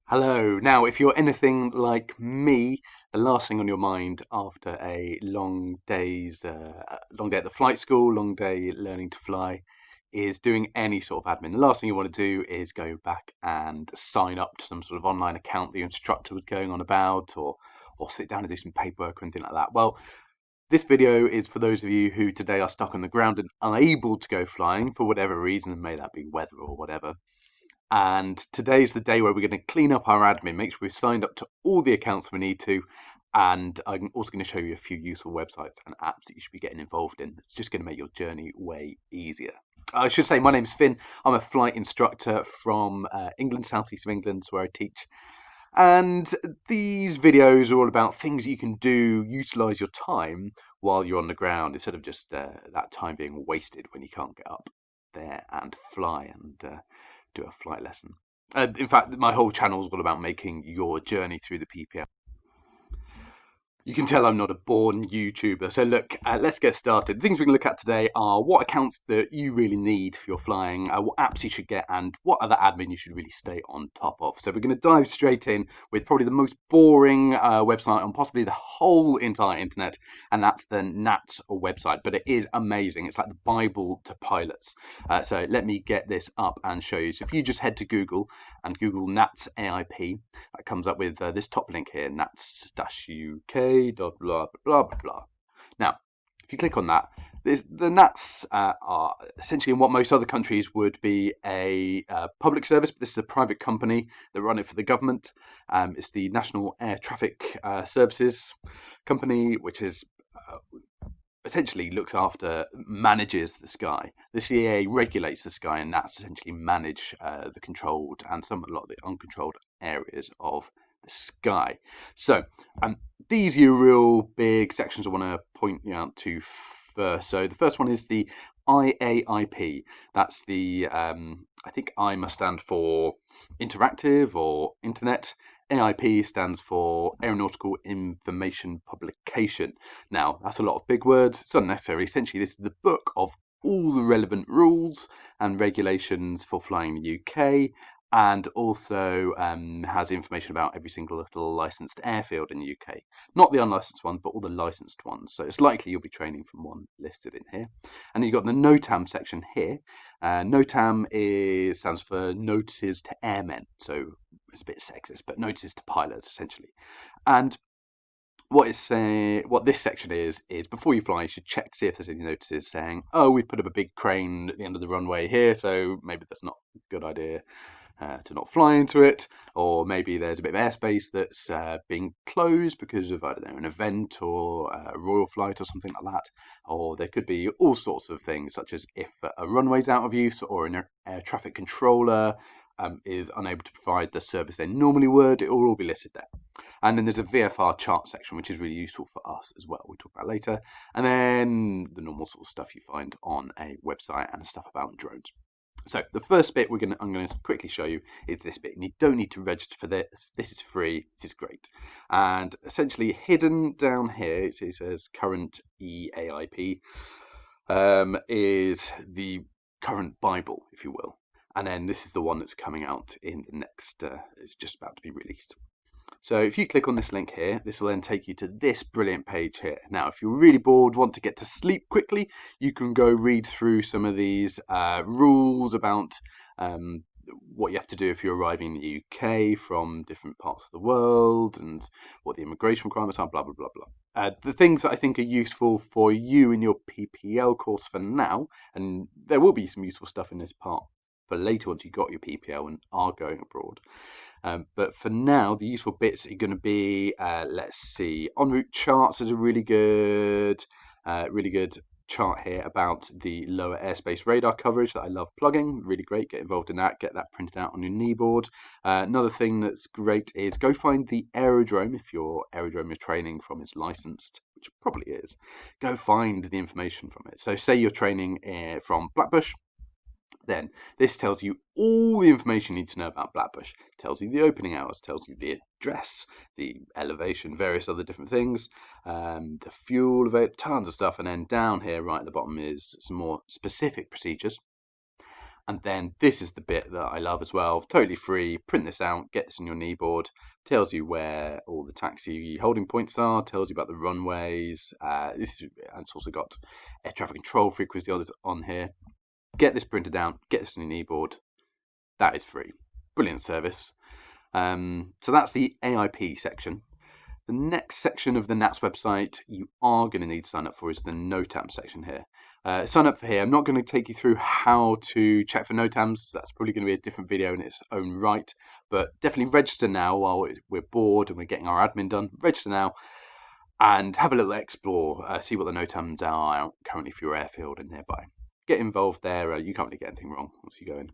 Hello. Now, if you're anything like me, the last thing on your mind after a long day at the flight school, long day learning to fly, is doing any sort of admin. The last thing you want to do is go back and sign up to some sort of online account the instructor was going on about, or sit down and do some paperwork or anything like that. Well, this video is for those of you who today are stuck on the ground and unable to go flying for whatever reason, may that be weather or whatever. And today's the day where we're going to clean up our admin, make sure we've signed up to all the accounts we need to. And I'm also going to show you a few useful websites and apps that you should be getting involved in. It's just going to make your journey way easier. I should say my name's Finn. I'm a flight instructor from England, southeast of England, where I teach. And these videos are all about things you can do, utilize your time while you're on the ground, instead of just that time being wasted when you can't get up there and fly and do a flight lesson. In fact, my whole channel is all about making your journey through the PPL. You can tell I'm not a born YouTuber. So look, let's get started. The things we can look at today are what accounts that you really need for your flying, what apps you should get, and what other admin you should really stay on top of. So we're going to dive straight in with probably the most boring website on possibly the whole entire internet, and that's the NATS website. But it is amazing. It's like the Bible to pilots. So let me get this up and show you. So if you just head to Google and Google NATS AIP, that comes up with this top link here, nats-uk. Blah, blah, blah, blah, blah. Now, if you click on that, the NATS are essentially in what most other countries would be a public service, but this is a private company that run it for the government. It's the National Air Traffic Services Company, which is essentially manages the sky. The CAA regulates the sky, and NATS essentially manage the controlled and a lot of the uncontrolled areas of the sky. So these are your real big sections I want to point you out to first. So the first one is the IAIP. That's the I think I must stand for interactive or internet. AIP stands for Aeronautical Information Publication. Now, that's a lot of big words. It's unnecessary. Essentially, this is the book of all the relevant rules and regulations for flying in the UK, and also has information about every single little licensed airfield in the UK. Not the unlicensed ones, but all the licensed ones. So it's likely you'll be training from one listed in here. And then you've got the NOTAM section here. NOTAM stands for Notices to Airmen. So it's a bit sexist, but notices to pilots, essentially. And what this section is before you fly, you should check to see if there's any notices saying, oh, we've put up a big crane at the end of the runway here, so maybe that's not a good idea to not fly into it, or maybe there's a bit of airspace that's being closed because of, I don't know, an event or a royal flight or something like that. Or there could be all sorts of things, such as if a runway's out of use or an air traffic controller is unable to provide the service they normally would. It will all be listed there. And then there's a VFR chart section, which is really useful for us as well. We'll talk about later. And then the normal sort of stuff you find on a website and stuff about drones. So the first bit I'm going to quickly show you is this bit, and you don't need to register for this. This is free. This is great. And essentially hidden down here, it says current EAIP, is the current Bible, if you will. And then this is the one that's coming out in the next, it's just about to be released. So if you click on this link here, this will then take you to this brilliant page here. Now, if you're really bored, want to get to sleep quickly, you can go read through some of these rules about what you have to do if you're arriving in the UK from different parts of the world and what the immigration requirements are, blah, blah, blah, blah. The things that I think are useful for you in your PPL course for now, and there will be some useful stuff in this part for later once you've got your PPL and are going abroad. But for now, the useful bits are going to be, let's see, en route charts is a really good chart here about the lower airspace radar coverage that I love plugging. Really great. Get involved in that. Get that printed out on your knee board. Another thing that's great is go find the aerodrome. If your aerodrome you're training from is licensed, which it probably is, go find the information from it. So say you're training from Blackbush. Then this tells you all the information you need to know about Blackbush. It tells you the opening hours, tells you the address, the elevation, various other different things, the fuel, tons of stuff. And then down here, right at the bottom, is some more specific procedures. And then this is the bit that I love as well. Totally free. Print this out, get this on your knee board. Tells you where all the taxi holding points are. Tells you about the runways. And it's also got air traffic control frequency on here. Get this printed out. Get this on your knee board. That is free. Brilliant service. So that's the AIP section. The next section of the NATS website you are going to need to sign up for is the NOTAM section here. Sign up for here. I'm not going to take you through how to check for NOTAMs. That's probably going to be a different video in its own right. But definitely register now while we're bored and we're getting our admin done. Register now and have a little explore. See what the NOTAMs are out currently for your airfield and nearby. Get involved there. You can't really get anything wrong once you go in.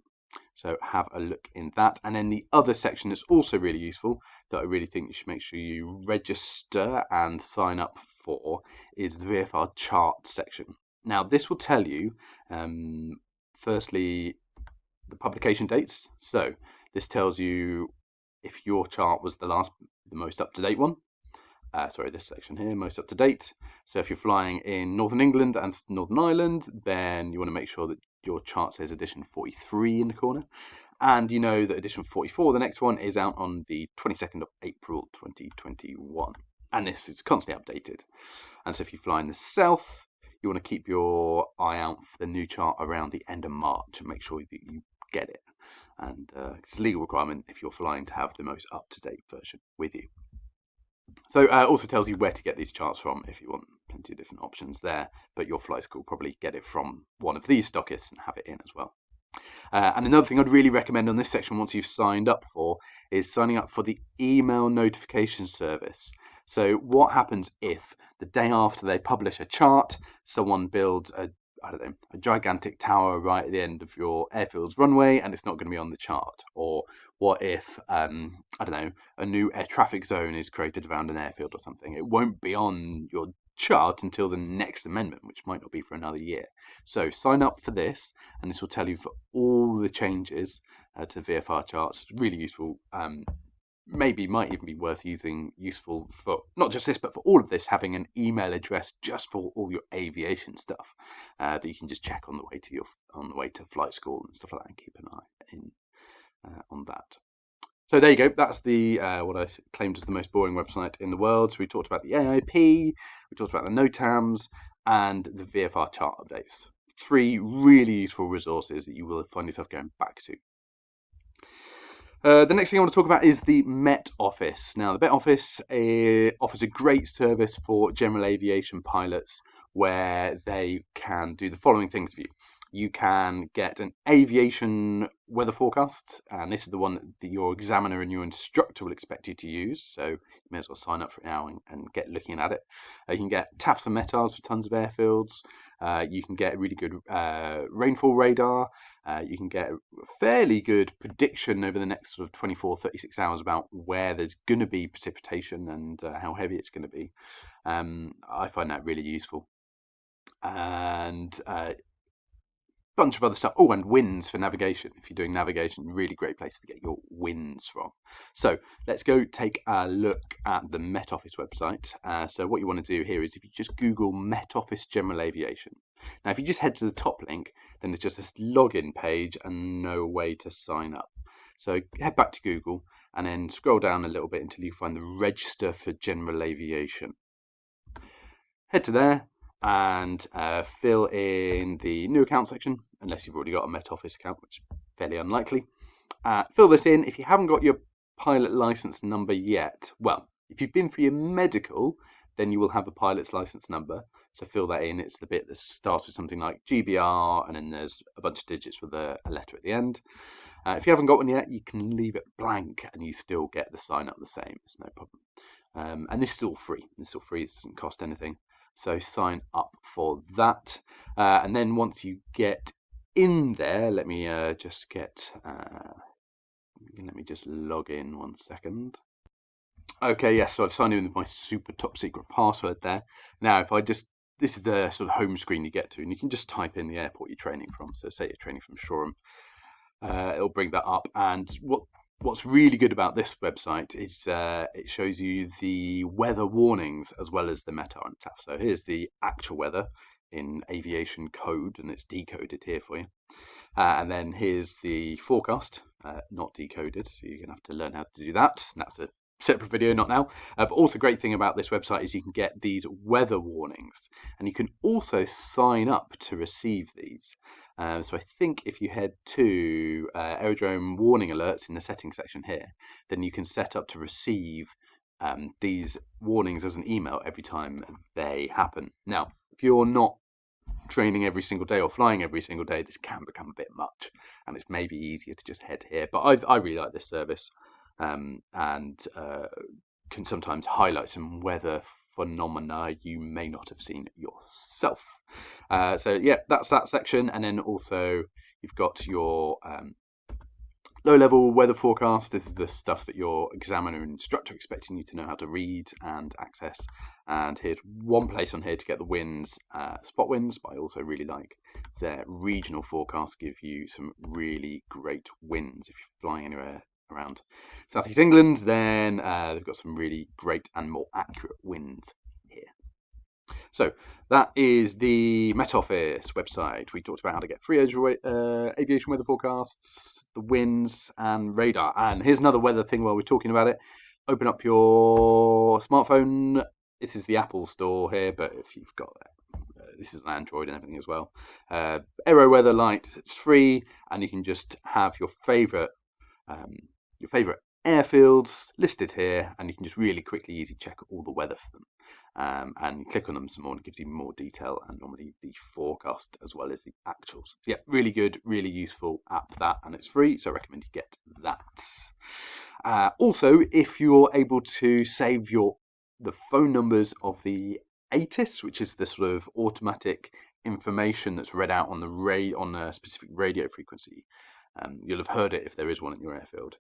So have a look in that. And then the other section that's also really useful that I really think you should make sure you register and sign up for is the VFR chart section. Now this will tell you, firstly, the publication dates. So this tells you if your chart was the most up-to-date one. This section here, most up to date. So if you're flying in Northern England and Northern Ireland, then you want to make sure that your chart says edition 43 in the corner. And you know that edition 44, the next one, is out on the 22nd of April 2021. And this is constantly updated. And so if you fly in the south, you want to keep your eye out for the new chart around the end of March and make sure that you get it. And it's a legal requirement if you're flying to have the most up-to-date version with you. So it also tells you where to get these charts from if you want. Plenty of different options there, but your flight school will probably get it from one of these stockists and have it in as well. And another thing I'd really recommend on this section once you've signed up for is signing up for the email notification service. So what happens if the day after they publish a chart, someone builds a gigantic tower right at the end of your airfield's runway and it's not going to be on the chart? Or what if, a new air traffic zone is created around an airfield or something? It won't be on your chart until the next amendment, which might not be for another year. So sign up for this, and this will tell you for all the changes to VFR charts. It's really useful. Maybe might even be useful for not just this, but for all of this, having an email address just for all your aviation stuff that you can just check on the way to flight school and stuff like that, and keep an eye on that. So there you go. That's the what I claimed as the most boring website in the world. So we talked about the AIP, we talked about the NOTAMs, and the VFR chart updates. 3 really useful resources that you will find yourself going back to. The next thing I want to talk about is the Met Office. Now, the Met Office offers a great service for general aviation pilots where they can do the following things for you. You can get an aviation weather forecast, and this is the one that your examiner and your instructor will expect you to use, so you may as well sign up for it now and get looking at it. You can get TAFs and METARs for tons of airfields. You can get a really good rainfall radar. You can get a fairly good prediction over the next sort of 24, 36 hours about where there's going to be precipitation and how heavy it's going to be. I find that really useful. And bunch of other stuff. Oh, and winds for navigation. If you're doing navigation, really great place to get your winds from. So let's go take a look at the Met Office website. So what you want to do here is if you just Google Met Office General Aviation. Now, if you just head to the top link, then there's just this login page and no way to sign up. So head back to Google and then scroll down a little bit until you find the Register for General Aviation. Head to there and fill in the new account section, unless you've already got a Met Office account, which is fairly unlikely. Fill this in. If you haven't got your pilot license number yet, well, if you've been for your medical, then you will have a pilot's license number. So fill that in. It's the bit that starts with something like GBR, and then there's a bunch of digits with a letter at the end. If you haven't got one yet, you can leave it blank and you still get the sign up the same. It's no problem. And this is all free. This is all free. It doesn't cost anything. So sign up for that. And then once you get in there, let me just log in 1 second. Okay, yes, so I've signed in with my super top secret password there. Now, this is the sort of home screen you get to, and you can just type in the airport you're training from. So say you're training from Shoreham, it'll bring that up. And what's really good about this website is it shows you the weather warnings as well as the METAR and TAF. So here's the actual weather. in aviation code, and it's decoded here for you. And then here's the forecast, not decoded, so you're going to have to learn how to do that. And that's a separate video, not now. But also, great thing about this website is you can get these weather warnings, and you can also sign up to receive these. So I think if you head to aerodrome warning alerts in the settings section here, then you can set up to receive these warnings as an email every time they happen. Now, if you're not training every single day or flying every single day, this can become a bit much, and it's maybe easier to just head here. But I really like this service, and can sometimes highlight some weather phenomena you may not have seen yourself. So yeah, that's that section. And then also you've got your low-level weather forecast. This is the stuff that your examiner and instructor are expecting you to know how to read and access. And here's one place on here to get the winds, spot winds, but I also really like their regional forecasts give you some really great winds. If you're flying anywhere around Southeast England, then they've got some really great and more accurate winds here. So that is the Met Office website. We talked about how to get free aviation weather forecasts, the winds, and radar. And here's another weather thing while we're talking about it. Open up your smartphone. This is the Apple store here, but if you've got this is an Android and everything as well. AeroWeather Lite, it's free, and you can just have your favorite airfields listed here, and you can just really quickly, easy check all the weather for them. And click on them some more, and it gives you more detail, and normally the forecast as well as the actuals. So yeah, really good, really useful app that, and it's free, so I recommend you get that. Also, if you're able to save the phone numbers of the ATIS, which is the sort of automatic information that's read out on a specific radio frequency. You'll have heard it if there is one in your airfield.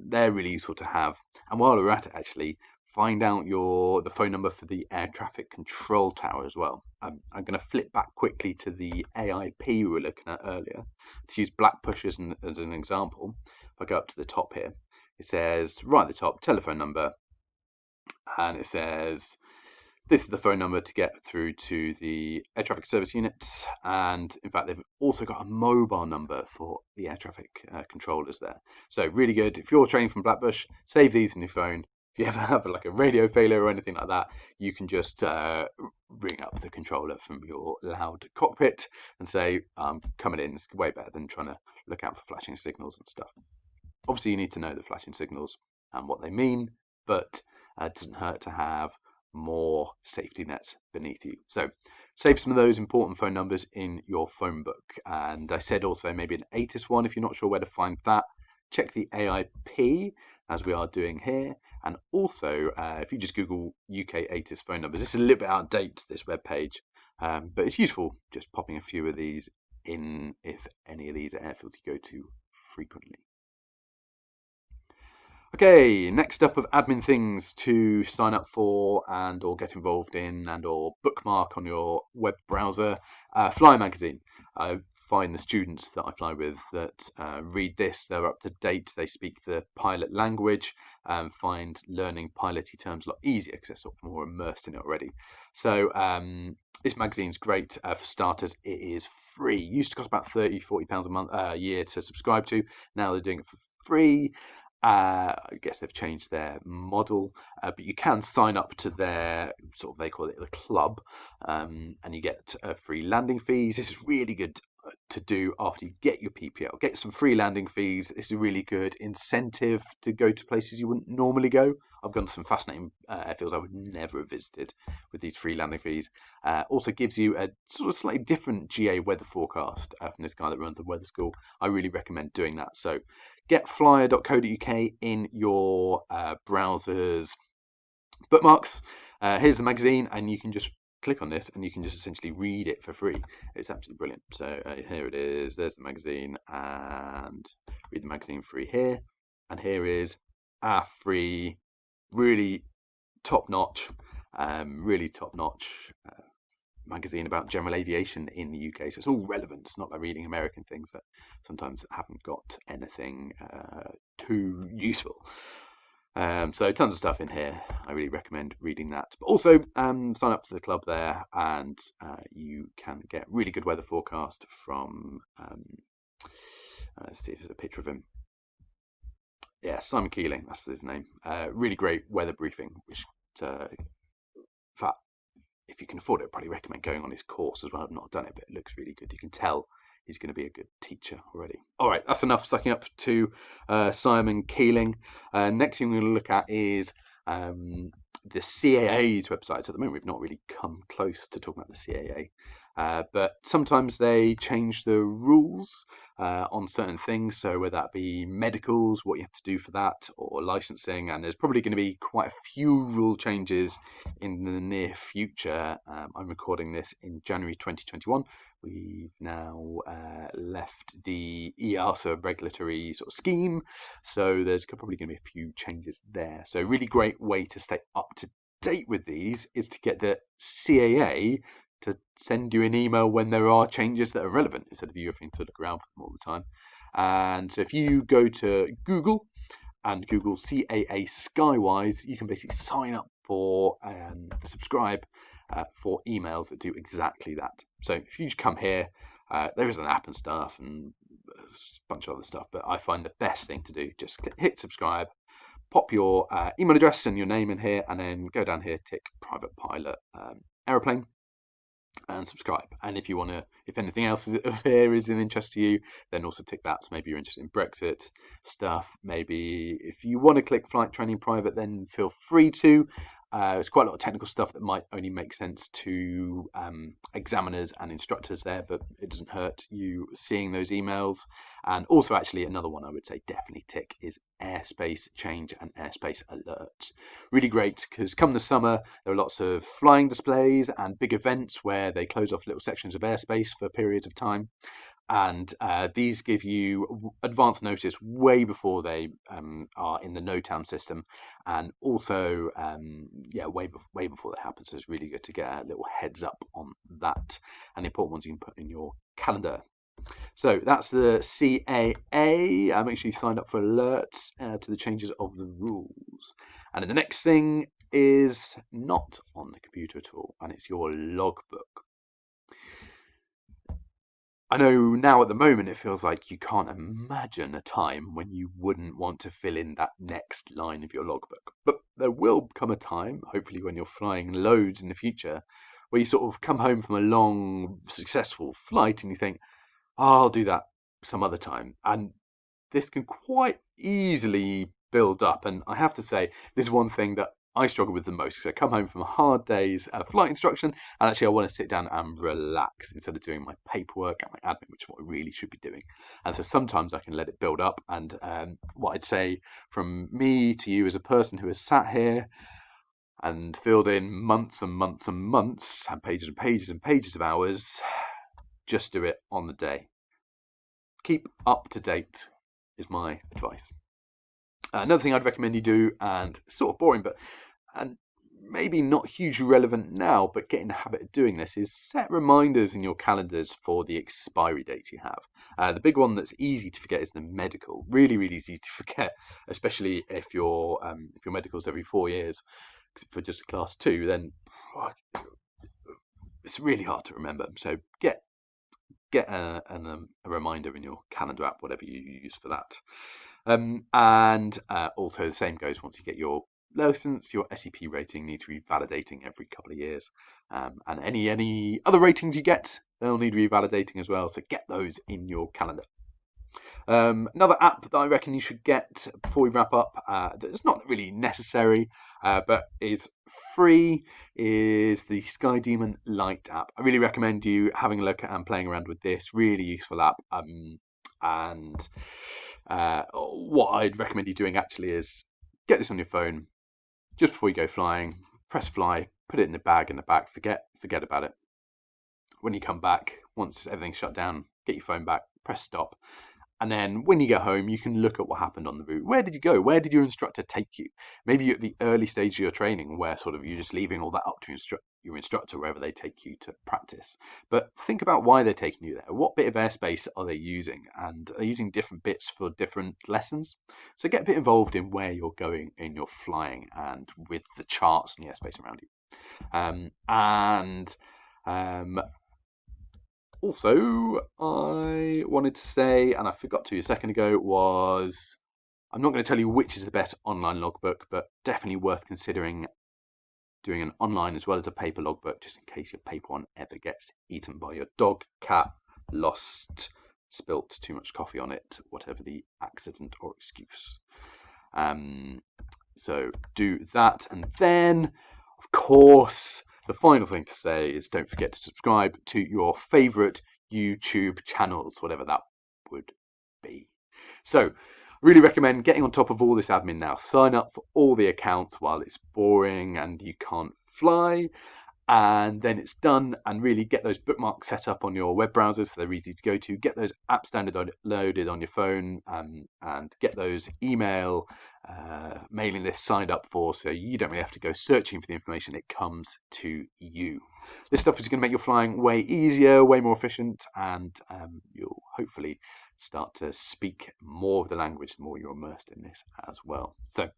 They're really useful to have. And while we're at it, actually, find out the phone number for the air traffic control tower as well. I'm going to flip back quickly to the AIP we were looking at earlier to use Blackpush as an example. If I go up to the top here, it says right at the top, telephone number, and it says this is the phone number to get through to the air traffic service unit. And in fact, they've also got a mobile number for the air traffic controllers there. So really good. If you're training from Blackbush, save these in your phone. If you ever have like a radio failure or anything like that, you can just ring up the controller from your loud cockpit and say, coming in. It's way better than trying to look out for flashing signals and stuff. Obviously, you need to know the flashing signals and what they mean, but it doesn't hurt to have more safety nets beneath you. So save some of those important phone numbers in your phone book. And I said also maybe an ATIS one, if you're not sure where to find that, check the AIP as we are doing here. And also, if you just Google UK ATIS phone numbers, this is a little bit out of date, this web page, but it's useful just popping a few of these in if any of these are airfields you go to frequently. Okay, next up of admin things to sign up for and or get involved in and or bookmark on your web browser. Fly Magazine. I find the students that I fly with that read this, they're up to date, they speak the pilot language, find learning piloty terms a lot easier because they're sort of more immersed in it already. So this magazine's great. For starters, it is free. It used to cost about £30-40 a year to subscribe to. Now they're doing it for free. I guess they've changed their model, but you can sign up to their they call it the club, and you get free landing fees. This is really good to do after you get your PPL. Get some free landing fees. This is a really good incentive to go to places you wouldn't normally go. I've gone to some fascinating airfields I would never have visited with these free landing fees. Also gives you a sort of slightly different GA weather forecast from this guy that runs the weather school. I really recommend doing that. So get flyer.co.uk in your browser's bookmarks. Here's the magazine, and you can just click on this and you can just essentially read it for free. It's absolutely brilliant. So here it is. There's the magazine, and read the magazine free here. And here is our free, really top-notch magazine about general aviation in the UK. So it's all relevant. It's not like reading American things that sometimes haven't got anything too useful. So tons of stuff in here. I really recommend reading that. But also sign up to the club there, and you can get really good weather forecast from. Let's see if there's a picture of him. Yeah, Simon Keeling, that's his name. Really great weather briefing, which, in fact, if you can afford it, I'd probably recommend going on his course as well. I've not done it, but it looks really good. You can tell he's going to be a good teacher already. All right, that's enough sucking up to Simon Keeling. Next thing we're going to look at is the CAA's website. So at the moment, we've not really come close to talking about the CAA. But sometimes they change the rules on certain things. So whether that be medicals, what you have to do for that, or licensing, and there's probably going to be quite a few rule changes in the near future. I'm recording this in January 2021. We've now left the EASA regulatory sort of scheme, so there's probably going to be a few changes there. So a really great way to stay up to date with these is to get the CAA to send you an email when there are changes that are relevant, instead of you having to look around for them all the time. And so if you go to Google and Google CAA Skywise, you can basically sign up for subscribe for emails that do exactly that. So if you just come here, there is an app and stuff and a bunch of other stuff, but I find the best thing to do, just hit subscribe, pop your email address and your name in here, and then go down here, tick private pilot aeroplane, and subscribe. And if you want to, if anything else here is of interest to you, then also tick that. So maybe you're interested in Brexit stuff. Maybe if you want to click flight training private, then feel free to. There's quite a lot of technical stuff that might only make sense to examiners and instructors there, but it doesn't hurt you seeing those emails. And also, actually, another one I would say definitely tick is airspace change and airspace alerts. Really great, because come the summer, there are lots of flying displays and big events where they close off little sections of airspace for periods of time. And these give you advance notice way before they are in the NOTAM system, and also way before that happens. So it's really good to get a little heads up on that, and the important ones you can put in your calendar. So that's the CAA. Make sure you sign up for alerts to the changes of the rules. And then the next thing is not on the computer at all, and it's your logbook. I know now at the moment it feels like you can't imagine a time when you wouldn't want to fill in that next line of your logbook. But there will come a time, hopefully when you're flying loads in the future, where you sort of come home from a long, successful flight and you think, oh, I'll do that some other time. And this can quite easily build up. And I have to say, this is one thing that I struggle with the most. So I come home from a hard day's flight instruction, and actually I want to sit down and relax instead of doing my paperwork and my admin, which is what I really should be doing. And so sometimes I can let it build up. And what I'd say from me to you as a person who has sat here and filled in months and months and months and pages and pages and pages of hours, just do it on the day. Keep up to date is my advice. Another thing I'd recommend you do, and sort of boring, but and maybe not hugely relevant now, but get in the habit of doing this, is set reminders in your calendars for the expiry dates you have. The big one that's easy to forget is the medical. Really, really easy to forget, especially if your medical's every 4 years. For just class 2, then it's really hard to remember. So get a reminder in your calendar app, whatever you use for that. And also the same goes once you get your license. Your SEP rating needs revalidating every couple of years, and any other ratings you get, they'll need revalidating as well, so get those in your calendar. Another app that I reckon you should get before we wrap up, that's not really necessary, but is free, is the Sky Demon Lite app. I really recommend you having a look at and playing around with this. Really useful app. And what I'd recommend you doing actually is get this on your phone just before you go flying. Press fly, put it in the bag in the back, forget about it. When you come back, once everything's shut down, get your phone back, press stop. And then when you get home, you can look at what happened on the route. Where did you go? Where did your instructor take you? Maybe you're at the early stage of your training where sort of you're just leaving all that up to your instructor wherever they take you to practice. But think about why they're taking you there. What bit of airspace are they using? And are they using different bits for different lessons? So get a bit involved in where you're going in your flying and with the charts and the airspace around you. Also, I wanted to say, and I forgot to a second ago, was I'm not going to tell you which is the best online logbook, but definitely worth considering doing an online as well as a paper logbook, just in case your paper one ever gets eaten by your dog, cat, lost, spilt too much coffee on it, whatever the accident or excuse. So do that. And then, of course, the final thing to say is don't forget to subscribe to your favourite YouTube channels, whatever that would be. So really recommend getting on top of all this admin now. Sign up for all the accounts while it's boring and you can't fly. And then it's done, and really get those bookmarks set up on your web browsers so they're easy to go to. Get those apps downloaded on your phone, and get those email mailing lists signed up for, so you don't really have to go searching for the information. It comes to you. This stuff is going to make your flying way easier, way more efficient, and you'll hopefully start to speak more of the language the more you're immersed in this as well. So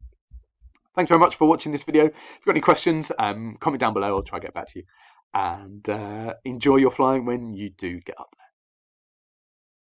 thanks very much for watching this video. If you've got any questions, comment down below. I'll try to get back to you. And enjoy your flying when you do get up.